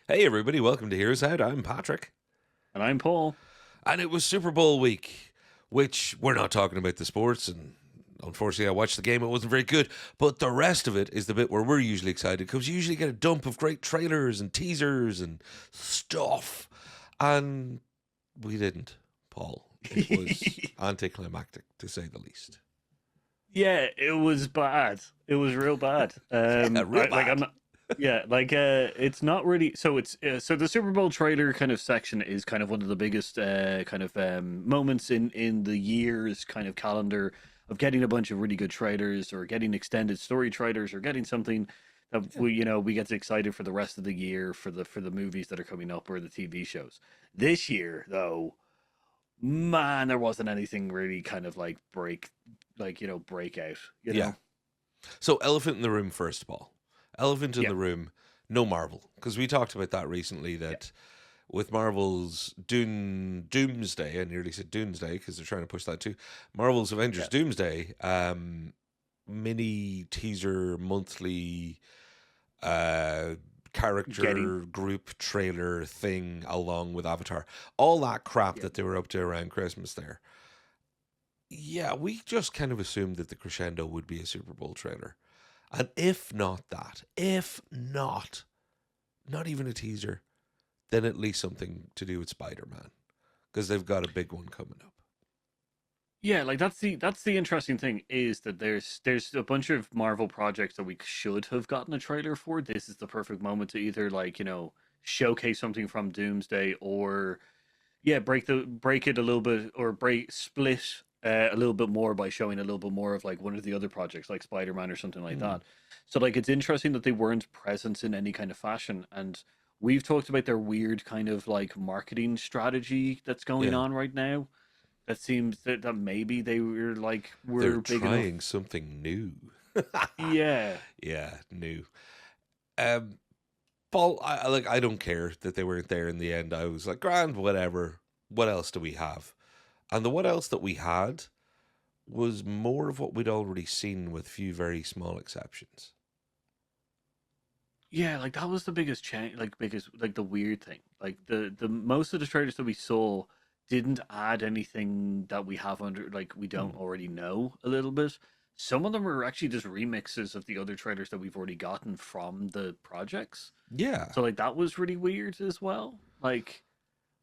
Hey, everybody, welcome to Here's Out. I'm Patrick. And I'm Paul. And it was Super Bowl week, which we're not talking about the sports. And unfortunately, I watched the game. It wasn't very good. But the rest of it is the bit where we're usually excited because you usually get a dump of great trailers and teasers and stuff. And we didn't, Paul. It was anticlimactic, to say the least. Yeah, it was bad. It was real bad. Yeah, real I'm bad. not. Yeah, it's not really. So so the Super Bowl trailer kind of section is kind of one of the biggest kind of moments in the year's kind of calendar of getting a bunch of really good trailers or getting extended story trailers or getting something that Yeah. we get excited for the rest of the year for the movies that are coming up or the TV shows. This year though, man, there wasn't anything really kind of like break out, you Yeah. know? So, elephant in the room, first of all. Elephant in Yeah, the room, no Marvel. Because we talked about that recently yeah, that with Marvel's Doomsday, I nearly said Doomsday because they're trying to push that too. Marvel's Avengers yeah. Doomsday, mini teaser monthly uh Getting, character group trailer thing along with Avatar. All that crap yeah, that they were up to around Christmas there. Yeah, we just kind of assumed that the crescendo would be a Super Bowl trailer. And if not that, if not even a teaser, then at least something to do with Spider Man because they've got a big one coming up. yeah. Like that's the interesting thing is that there's a bunch of Marvel projects that we should have gotten a trailer for. This is the perfect moment to either showcase something from Doomsday or yeah, break it a little bit or break split a little bit more by showing a little bit more of like one of the other projects like Spider-Man or something like Mm, that. So like it's interesting that they weren't present in any kind of fashion, and we've talked about their weird kind of like marketing strategy that's going yeah, on right now. That seems that maybe they were like they're were big enough. trying something new. Yeah. Yeah, new. Um, Paul, I don't care that they weren't there in the end. I was like, grand, whatever. What else do we have? And the what else that we had was more of what we'd already seen, with few very small exceptions. Yeah, like that was the biggest change, like biggest, like the weird thing. Like the most of the trailers that we saw didn't add anything that we have under, like we don't Hmm. already know a little bit. Some of them are actually just remixes of the other trailers that we've already gotten from the projects. Yeah, So like that was really weird as well. Like,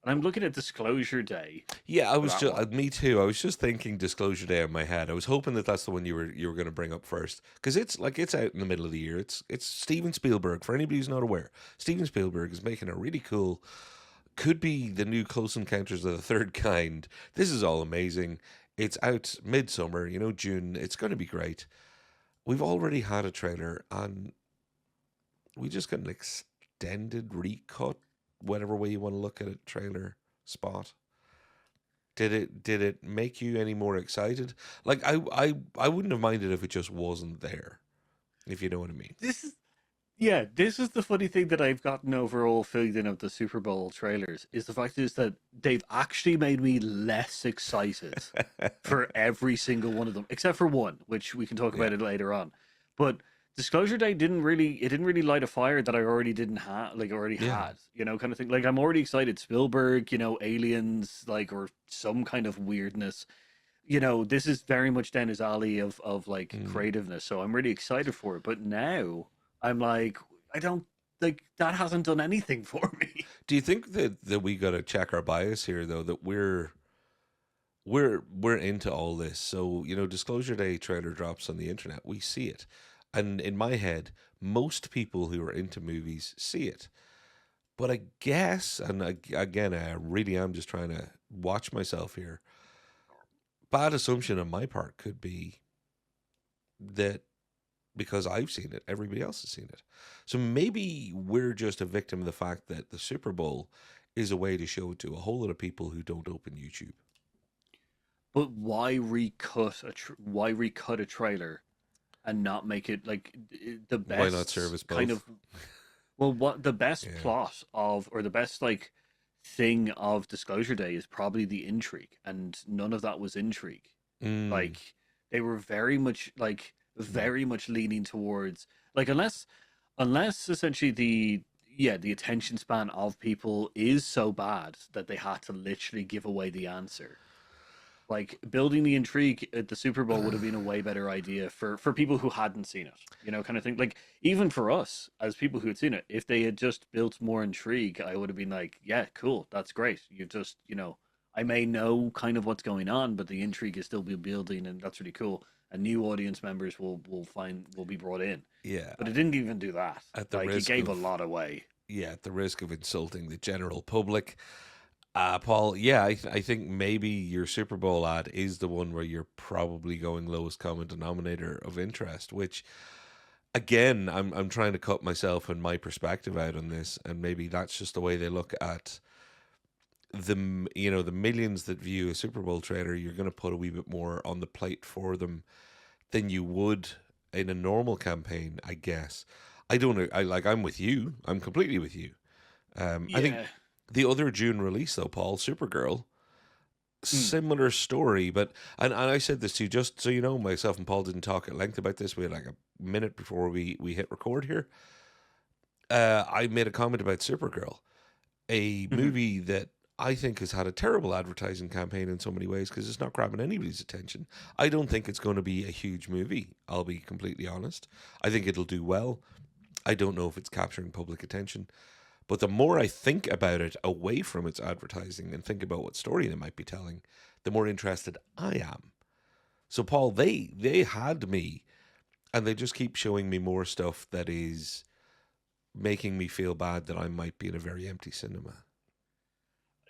and I'm looking at Disclosure Day yeah. I for was that just one. me too. I was just thinking Disclosure Day in my head. I was hoping that that's the one you were going to bring up first because it's out in the middle of the year. It's Steven Spielberg. For anybody who's not aware, Steven Spielberg is making a really cool, could be the new Close Encounters of the Third Kind. This is all amazing. It's out midsummer, June. It's going to be great. We've already had a trailer, and we just got an extended recut, whatever way you want to look at it, trailer spot. Did it make you any more excited? Like I wouldn't have minded if it just wasn't there, if you know what I mean. This is Yeah, this is the funny thing that I've gotten overall feeling of the Super Bowl trailers is the fact is that they've actually made me less excited for every single one of them, except for one, which we can talk Yeah. about it later on. But Disclosure Day didn't really light a fire that I already didn't have, like already Yeah. had, kind of thing. Like I'm already excited. Spielberg, aliens, like or some kind of weirdness. This is very much down his alley of like Mm. creativeness. So I'm really excited for it. But now I'm like, I don't like that hasn't done anything for me. Do you think that we got to check our bias here though, that we're into all this? So, Disclosure Day trailer drops on the internet, we see it. And in my head, most people who are into movies see it. But I guess, and again, I really am just trying to watch myself here. Bad assumption on my part could be that because I've seen it, everybody else has seen it. So maybe we're just a victim of the fact that the Super Bowl is a way to show it to a whole lot of people who don't open YouTube. But why recut a trailer and not make it like the Why not best service kind both? of what the best Yeah. plot of or the best like thing of Disclosure Day is probably the intrigue, and none of that was intrigue. Mm. Like they were very much leaning towards like unless essentially yeah, the attention span of people is so bad that they had to literally give away the answer. Like building the intrigue at the Super Bowl would have been a way better idea for people who hadn't seen it, kind of thing. Like even for us as people who had seen it, if they had just built more intrigue, I would have been like, yeah, cool, that's great. You've just, I may know kind of what's going on, but the intrigue is still be building, and that's really cool. And new audience members will be brought in, Yeah, but it didn't even do that. at the Like it risk gave a of lot away. at the risk of insulting the general public, Paul. Yeah, I think maybe your Super Bowl ad is the one where you're probably going lowest common denominator of interest. Which, again, I'm trying to cut myself and my perspective out on this, and maybe that's just the way they look at the millions that view a Super Bowl trailer. You're going to put a wee bit more on the plate for them than you would in a normal campaign, I guess. I don't know. I'm with you. I'm completely with you. I think Yeah. the other June release though, Paul, Supergirl, Mm. similar story, but and I said this to you just so you know, myself and Paul didn't talk at length about this. We had like a minute before we hit record here. I made a comment about Supergirl, a Hmm. movie that I think has had a terrible advertising campaign in so many ways because it's not grabbing anybody's attention. I don't think it's going to be a huge movie. I'll be completely honest. I think it'll do well. I don't know if it's capturing public attention. But the more I think about it away from its advertising and think about what story they might be telling, the more interested I am. So Paul, they had me, and they just keep showing me more stuff that is making me feel bad that I might be in a very empty cinema.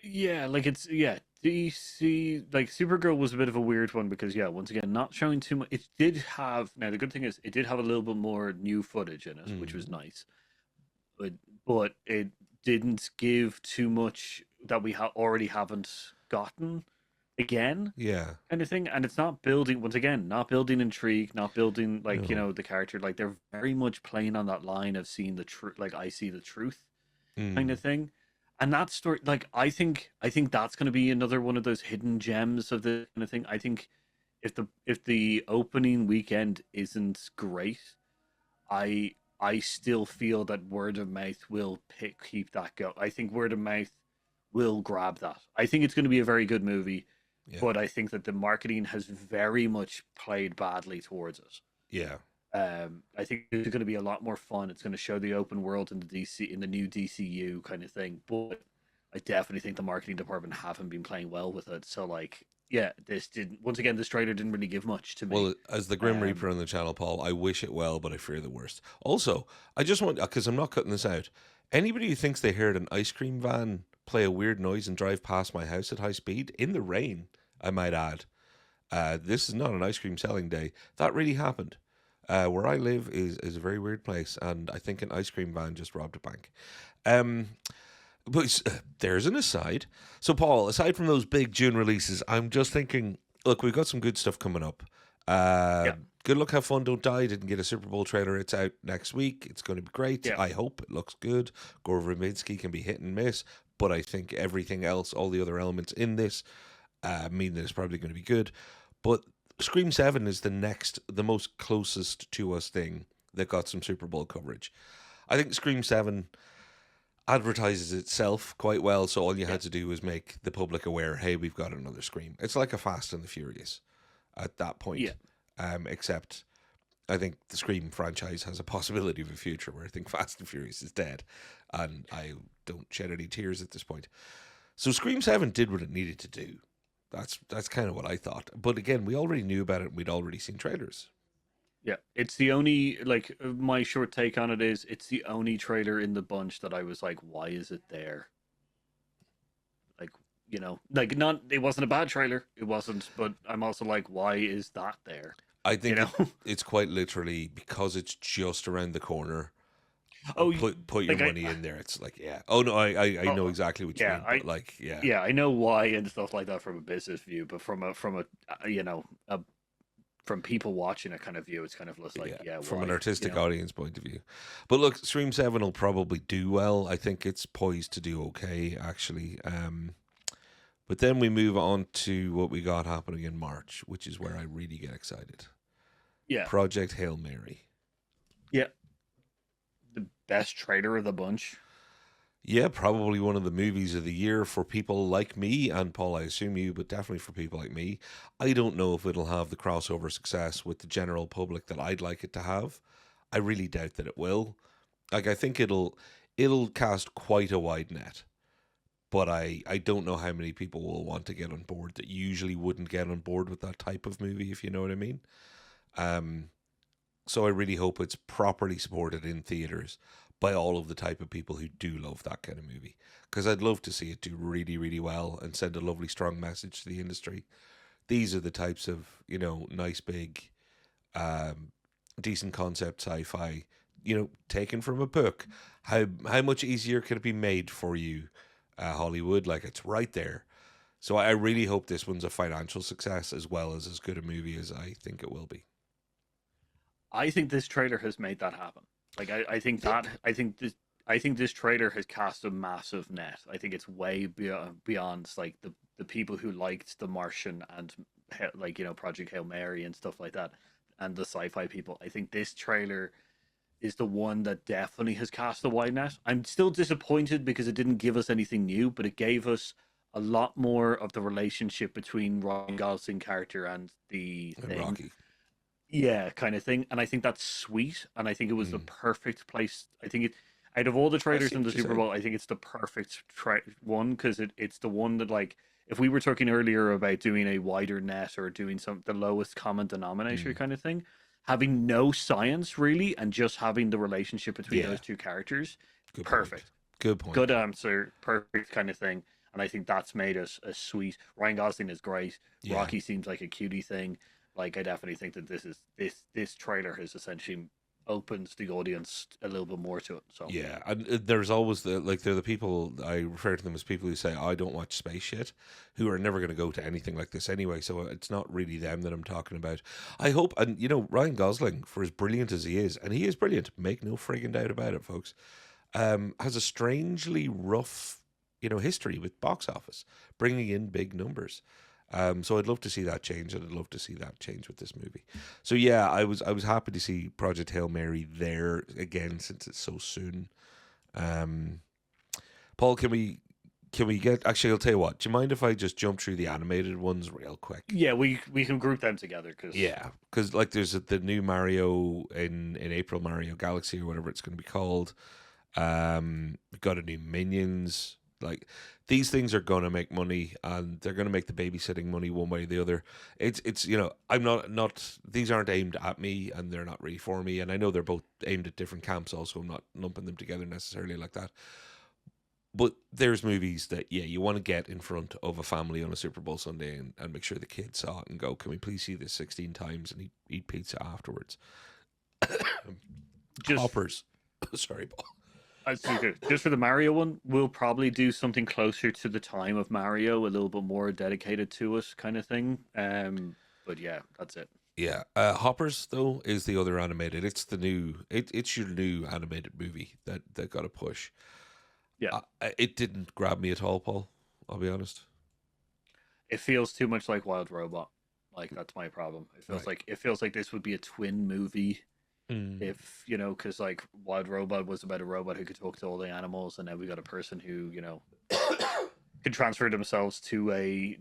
Yeah, like it's yeah. DC like Supergirl was a bit of a weird one because yeah, once again, not showing too much. It did have now the good thing is it did have a little bit more new footage in it, which was Mm. nice. But it didn't give too much that we already haven't gotten again, Yeah. kind of thing. And it's not building once again, not building intrigue, not building like No. the character. Like they're very much playing on that line of seeing the truth. Like I see the truth kind Mm. of thing. And that story, like I think that's going to be another one of those hidden gems of the kind of thing. I think if the opening weekend isn't great, I still feel that word of mouth will keep that go. I think word of mouth will grab that. I think it's going to be a very good movie, Yeah. but I think that the marketing has very much played badly towards it. Yeah. I think it's going to be a lot more fun. It's going to show the open world in the new DCU kind of thing. But I definitely think the marketing department haven't been playing well with it. So like, yeah, this didn't. Once again, this trailer didn't really give much to me. Well, as the Grim Reaper Um, on the channel, Paul, I wish it well, but I fear the worst. Also, I just want, because I'm not cutting this out, anybody who thinks they heard an ice cream van play a weird noise and drive past my house at high speed, in the rain, I might add, this is not an ice cream selling day. That really happened. Where I live is a very weird place, and I think an ice cream van just robbed a bank. Um, but there's an aside. So, Paul, aside from those big June releases, I'm just thinking, look, we've got some good stuff coming up. Uh, yeah, Good Luck, Have Fun, Don't Die didn't get a Super Bowl trailer. It's out next week. It's going to be great. yeah. I hope it looks good. Gore Verbinski can be hit and miss, but I think everything else, all the other elements in this, mean that it's probably going to be good. But Scream 7 is the most closest to us thing that got some Super Bowl coverage. I think Scream 7 advertises itself quite well, so all you Yeah, had to do was make the public aware, hey, we've got another Scream. It's like a Fast and the Furious at that yeah, point. Except I think the Scream franchise has a possibility of a future where I think Fast and Furious is dead, and I don't shed any tears at this point. So Scream 7 did what it needed to do. That's kind of what I thought. But again, we already knew about it, and we'd already seen trailers. yeah. It's the only like my short take on it is it's the only trailer in the bunch that I was like, why is it there? Like like not it wasn't a bad trailer, it wasn't, but I'm also like, why is that there? I You think know? it's quite literally because it's just around the corner. Oh, Put your like money in there. It's like, yeah. Oh no, I know oh exactly what you yeah, mean, but like, yeah, I know why and stuff like that from a business view, but from a from people watching a kind of view, it's kind of just like, yeah, yeah, from an why? artistic audience point of view. But look, Stream 7 will probably do well. I think it's poised to do okay, actually. But then we move on to what we got happening in March, which is where I really get excited. Yeah, Project Hail Mary. yeah, the best trailer of the bunch. Yeah, probably one of the movies of the year for people like me and Paul, I assume you, but definitely for people like me. I don't know if it'll have the crossover success with the general public that I'd like it to have. I really doubt that it will. Like I think it'll cast quite a wide net, but I don't know how many people will want to get on board that usually wouldn't get on board with that type of movie, if you know what I mean. Um, so I really hope it's properly supported in theaters by all of the type of people who do love that kind of movie. Because I'd love to see it do really, really well and send a lovely, strong message to the industry. These are the types of, nice, big, um, decent concept sci-fi, taken from a book. How much easier could it be made for you, Hollywood? Like it's right there. So I really hope this one's a financial success as good a movie as I think it will be. I think this trailer has made that happen. Like I think this trailer has cast a massive net. I think it's way beyond like the people who liked The Martian and like Project Hail Mary and stuff like that, and the sci-fi people. I think this trailer is the one that definitely has cast a wide net. I'm still disappointed because it didn't give us anything new, but it gave us a lot more of the relationship between Ryan Gosling character and the And thing. Rocky. Yeah, kind of thing. And I think that's sweet. And I think it was the Mm. perfect place. I think it, out of all the I trailers see in the what you're Super saying. Bowl, I think it's the perfect one because it's the one that, like, if we were talking earlier about doing a wider net or doing the lowest common denominator Mm. kind of thing, having no science really and just having the relationship between Yeah, those two characters, good point. perfect. Good Good point. answer, perfect kind of thing. And I think that's made us a sweet. Ryan Gosling is great. Yeah, Rocky seems like a cutie thing. Like I definitely think that this trailer has essentially opened the audience a little bit more to it. So yeah. And there's always they're the people I refer to them as people who say I don't watch space shit, who are never going to go to anything like this anyway. So it's not really them that I'm talking about. I hope, and Ryan Gosling, for as brilliant as he is, and he is brilliant, make no friggin' doubt about it, folks. Has a strangely rough, history with box office, bringing in big numbers. So I'd love to see that change, and I'd love to see that change with this movie. So yeah, I was happy to see Project Hail Mary there again since it's so soon. Um, Paul, can we get? Actually, I'll tell you what. Do you mind if I just jump through the animated ones real quick? yeah, we can group them together because Yeah, because like there's the new Mario in April, Mario Galaxy or whatever it's going to be called. We got a new Minions. Like these things are gonna make money, and they're gonna make the babysitting money one way or the other. It's I'm not these aren't aimed at me, and they're not really for me. And I know they're both aimed at different camps. Also, I'm not lumping them together necessarily like that. But there's movies that you want to get in front of a family on a Super Bowl Sunday and make sure the kids saw it and go, can we please see this 16 times and eat pizza afterwards? just Hoppers. Sorry, Paul. just for the Mario one, we'll probably do something closer to the time of Mario, a little bit more dedicated to us, kind of thing. But yeah, that's it. Yeah, Hoppers though is the other animated. It's the new. It's your new animated movie that got a push. Yeah, It didn't grab me at all, Paul. I'll be honest. it feels too much like Wild Robot. Like that's my problem. Right. It feels like this would be a twin movie Mm. if because like Wild Robot was about a robot who could talk to all the animals, and now we got a person who can transfer themselves to a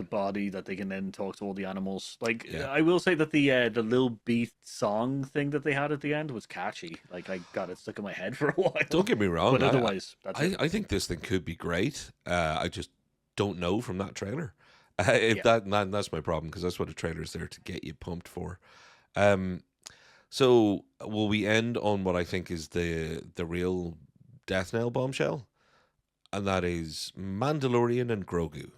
body that they can then talk to all the animals. Like Yeah. I will say that the Lil Beat song thing that they had at the end was catchy. Like I got it stuck in my head for a Don't while. get me wrong. But I otherwise, that's it. I, I think this thing could be great. I just don't know from that trailer. If Yeah, that's my problem because that's what a trailer is there to get you pumped for. Um. So will we end on what I think is the real death knell bombshell? And that is Mandalorian and Grogu.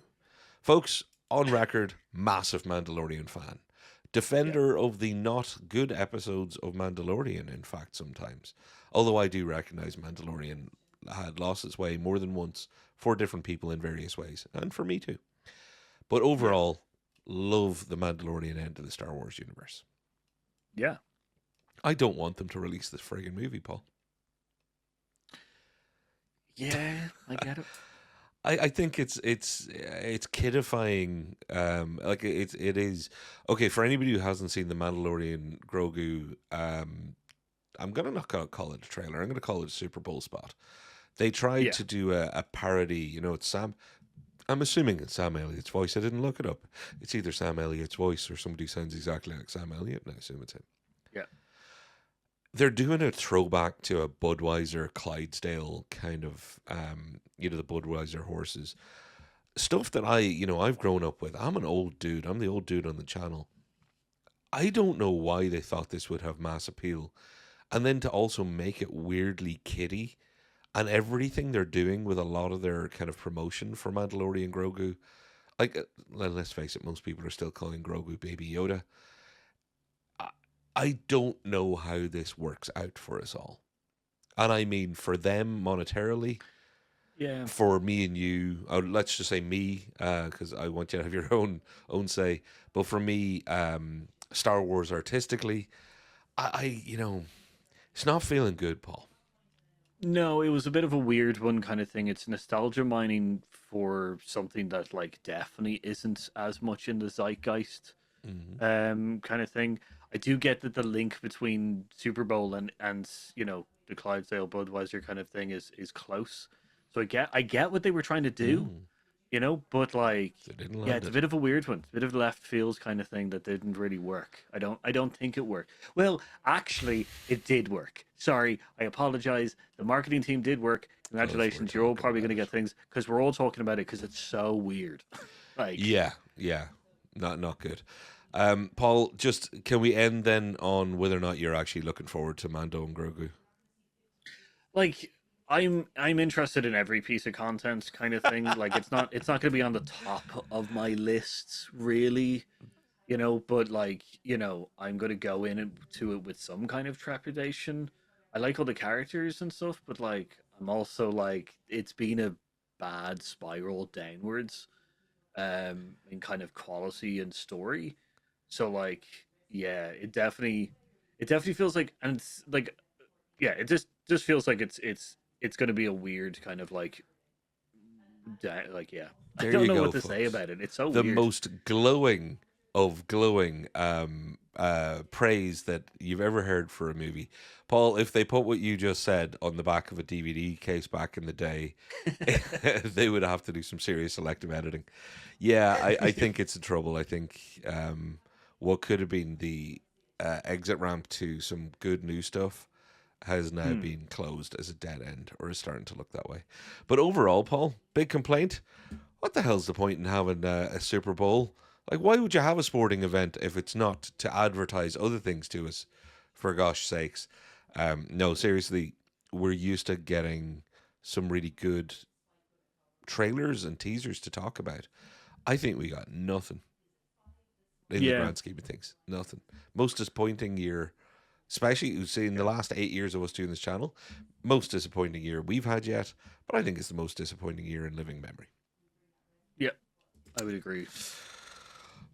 Folks, on record, massive Mandalorian fan. yeah, Defender of the not good episodes of Mandalorian, in fact, sometimes. Although I do recognize Mandalorian had lost its way more than once for different people in various ways, and for me too. But yeah, overall, love the Mandalorian end of the Star Wars universe. yeah, I don't want them to release this friggin' movie, Paul. yeah. I get it. I think it's kidifying. Like it is okay for anybody who hasn't seen the Mandalorian Grogu. I'm gonna not gonna call it a trailer. I'm gonna call it a Super Bowl spot. They tried Yeah. to do a parody. It's Sam. I'm assuming it's Sam Elliott's voice. I didn't look it up. It's either Sam Elliott's voice or somebody who sounds exactly like Sam Elliott, and I assume it's him. Yeah. They're doing a throwback to a Budweiser Clydesdale kind of, the Budweiser horses stuff that I've grown up with. I'm an old dude. I'm the old dude on the channel. I don't know why they thought this would have mass appeal, and then to also make it weirdly kiddie, and everything they're doing with a lot of their kind of promotion for Mandalorian Grogu. Like, well, let's face it, most people are still calling Grogu Baby Yoda. I, I don't know how this works out for us all. And I mean, for them monetarily, Yeah. for me and you, let's just say me, because I want you to have your own say. But for me, Star Wars artistically, it's not feeling good, Paul. No, it was a bit of a weird one kind of thing. It's nostalgia mining for something that like definitely isn't as much in the zeitgeist Hmm. kind of thing. I do get that the link between Super Bowl and the Clydesdale Budweiser kind of thing is close. So I get what they were trying to do, Mm, but like, they didn't yeah, land it's a it. bit of a weird one. It's a bit of a left field kind of thing that didn't really work. I don't think it worked. Well, actually, it did work. Sorry, I apologize. The marketing team did work. Because we're Congratulations. You're all talking probably going about to it. get things because we're all talking about it because it's so weird. Like, Yeah, yeah, not good. Paul, just can we end then on whether or not you're actually looking forward to Mando and Grogu? like I'm interested in every piece of content kind of thing. Like it's not going to be on the top of my lists really, but like, I'm going to go into it with some kind of trepidation. I like all the characters and stuff, but like I'm also like it's been a bad spiral downwards in kind of quality and story. So like yeah, it definitely feels like, and it's like, yeah, it just feels like it's going to be a weird kind of like like, yeah. I There don't you know go, what to say folks. about it. It's so The weird. most glowing of glowing praise that you've ever heard for a movie. Paul, if they put what you just said on the back of a DVD case back in the day, they would have to do some serious selective editing. Yeah, I think it's in trouble. I think what could have been the exit ramp to some good new stuff has now Hmm. been closed as a dead end, or is starting to look that way. But overall, Paul, big complaint. What the hell's the point in having a Super Bowl? Like, why would you have a sporting event if it's not to advertise other things to us? For gosh sakes, no, seriously, we're used to getting some really good trailers and teasers to talk about. I think we got nothing in the Yeah. grand scheme of things. Nothing. Most disappointing year, especially in the Yeah. last 8 years of us doing this channel, most disappointing year we've had yet. But I think it's the most disappointing year in living memory. Yeah. I would agree.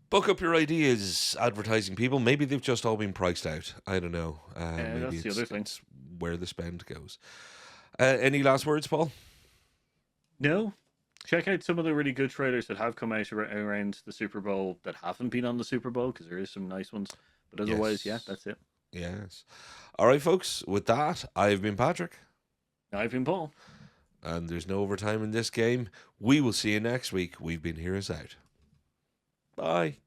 Book up your ideas, advertising people. Maybe they've just all been priced out. I don't know. Maybe That's the it's other thing. it's where the spend goes. Any last words, Paul? No. Check out some of the really good trailers that have come out around the Super Bowl that haven't been on the Super Bowl because there is some nice ones. But otherwise, yeah, Yes. that's it. Yes. All right, folks. With that, I've been Patrick, I've been Paul. and there's no overtime in this game. We will see you next week. We've been Heroes Out. Bye.